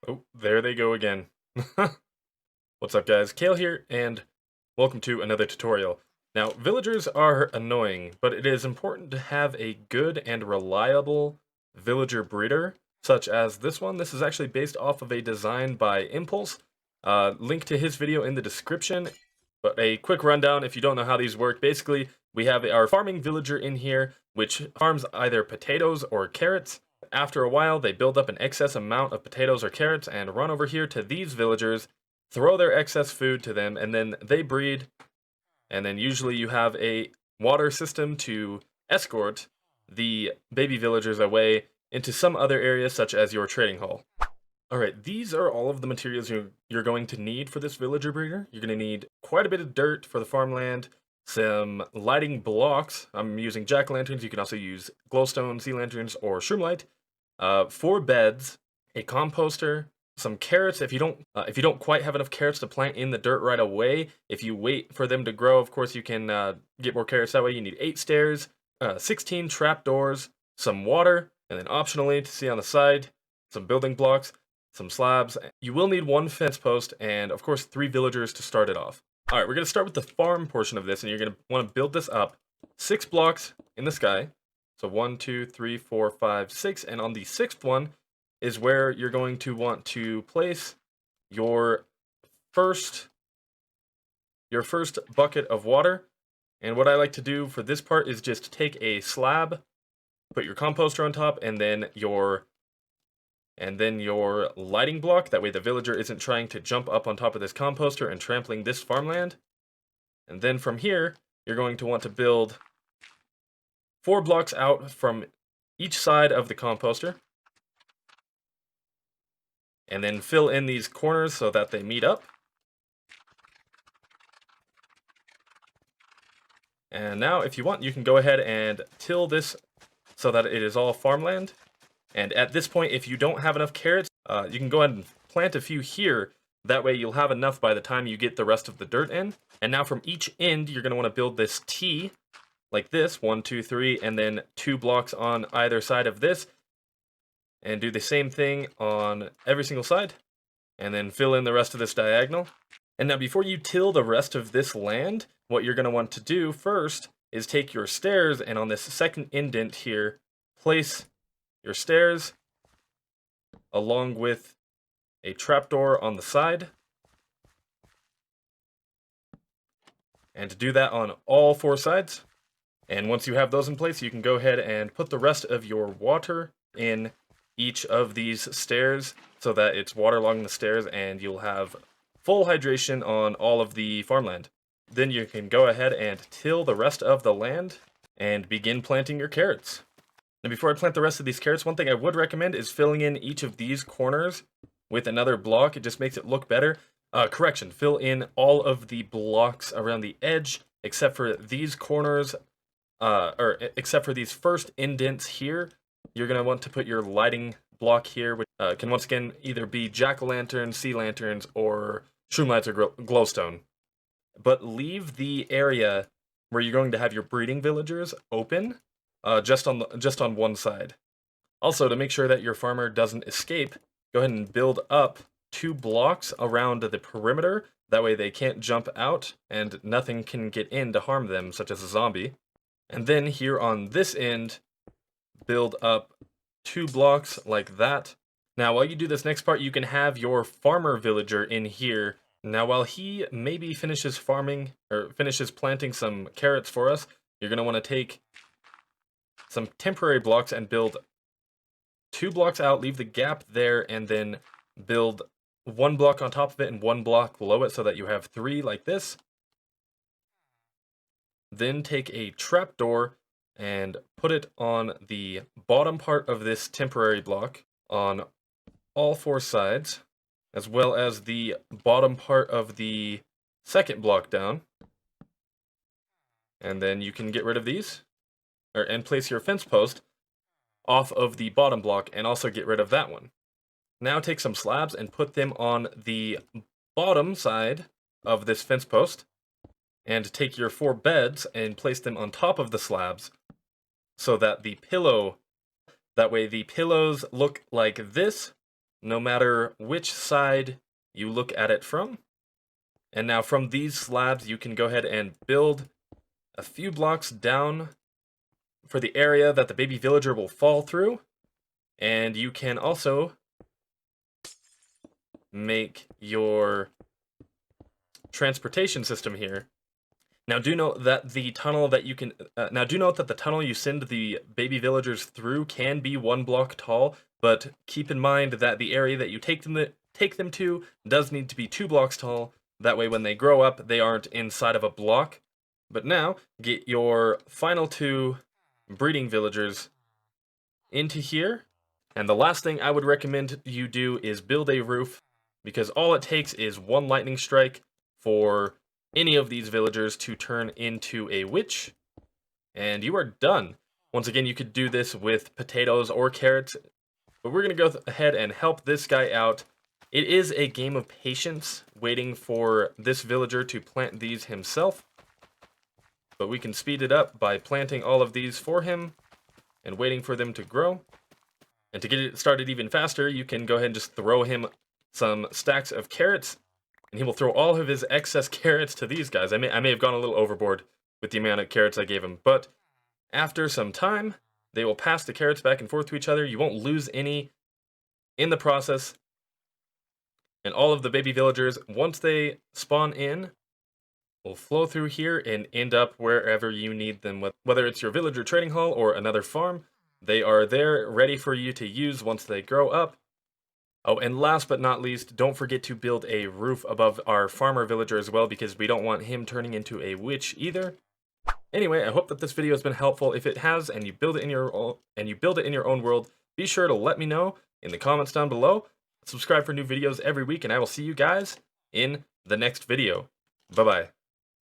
Oh, there they go again. What's up guys, Kale here, and welcome to another tutorial. Now, villagers are annoying, but it is important to have a good and reliable villager breeder, such as this one. This is actually based off of a design by Impulse. Link to his video in the description. But a quick rundown if you don't know how these work. Basically, we have our farming villager in here, which farms either potatoes or carrots. After a while, they build up an excess amount of potatoes or carrots and run over here to these villagers, throw their excess food to them, and then they breed. And then usually you have a water system to escort the baby villagers away into some other area, such as your trading hall. Alright, these are all of the materials you're going to need for this villager breeder. You're going to need quite a bit of dirt for the farmland, some lighting blocks. I'm using jack-o'-lanterns. You can also use glowstone, sea lanterns, or shroomlight. 4 beds, a composter, some carrots. If you don't quite have enough carrots to plant in the dirt right away, if you wait for them to grow, of course you can get more carrots that way. You need 8 stairs, 16 trapdoors, some water, and then optionally, to see on the side, some building blocks, some slabs. You will need 1 fence post, and of course 3 villagers to start it off. Alright, we're going to start with the farm portion of this, and you're going to want to build this up 6 blocks in the sky. So 1, 2, 3, 4, 5, 6, and on the 6th one is where you're going to want to place your first bucket of water. And what I like to do for this part is just take a slab, put your composter on top, and then your lighting block. That way the villager isn't trying to jump up on top of this composter and trampling this farmland. And then from here, you're going to want to build 4 blocks out from each side of the composter. And then fill in these corners so that they meet up. And now, if you want, you can go ahead and till this so that it is all farmland. And at this point, if you don't have enough carrots, you can go ahead and plant a few here. That way you'll have enough by the time you get the rest of the dirt in. And now from each end, you're going to want to build this T like this, 1, 2, 3, and then 2 blocks on either side of this. And do the same thing on every single side. And then fill in the rest of this diagonal. And now before you till the rest of this land, what you're going to want to do first is take your stairs, and on this second indent here, place your stairs along with a trapdoor on the side. And to do that on all 4 sides. And once you have those in place, you can go ahead and put the rest of your water in each of these stairs so that it's waterlogging the stairs, and you'll have full hydration on all of the farmland. Then you can go ahead and till the rest of the land and begin planting your carrots. Now before I plant the rest of these carrots, one thing I would recommend is filling in each of these corners with another block. It just makes it look better. Correction, fill in all of the blocks around the edge except for these corners, or except for these first indents here. You're going to want to put your lighting block here, which can once again either be jack-o'-lanterns, sea lanterns, or shroomlights or glowstone. But leave the area where you're going to have your breeding villagers open, just on one side. Also, to make sure that your farmer doesn't escape, go ahead and build up 2 blocks around the perimeter. That way they can't jump out and nothing can get in to harm them, such as a zombie. And then here on this end, build up 2 blocks like that. Now, while you do this next part, you can have your farmer villager in here. Now, while he maybe finishes farming, or finishes planting some carrots for us, you're going to want to take some temporary blocks and build 2 blocks out, leave the gap there, and then build 1 block on top of it and 1 block below it so that you have 3 like this. Then take a trapdoor and put it on the bottom part of this temporary block on all 4 sides, as well as the bottom part of the second block down. And then you can get rid of these, and place your fence post off of the bottom block and also get rid of that one. Now take some slabs and put them on the bottom side of this fence post, and take your 4 beds and place them on top of the slabs so that the pillows look like this, no matter which side you look at it from. And now from these slabs, you can go ahead and build a few blocks down for the area that the baby villager will fall through. And you can also make your transportation system here. Now do note that the tunnel that you can the tunnel you send the baby villagers through can be 1 block tall, but keep in mind that the area that you take them to does need to be 2 blocks tall. That way when they grow up, they aren't inside of a block. But now, get your final 2 breeding villagers into here. And the last thing I would recommend you do is build a roof, because all it takes is 1 lightning strike for any of these villagers to turn into a witch, and you are done. Once again, you could do this with potatoes or carrots, but we're going to go ahead and help this guy out. It is a game of patience, waiting for this villager to plant these himself, but we can speed it up by planting all of these for him and waiting for them to grow. And to get it started even faster, you can go ahead and just throw him some stacks of carrots, and he will throw all of his excess carrots to these guys. I may have gone a little overboard with the amount of carrots I gave him, but after some time, they will pass the carrots back and forth to each other. You won't lose any in the process. And all of the baby villagers, once they spawn in, will flow through here and end up wherever you need them. Whether it's your villager trading hall or another farm, they are there ready for you to use once they grow up. Oh, and last but not least, don't forget to build a roof above our farmer villager as well, because we don't want him turning into a witch either. Anyway, I hope that this video has been helpful. If it has, and you build it in your own world, be sure to let me know in the comments down below. Subscribe for new videos every week, and I will see you guys in the next video. Bye-bye.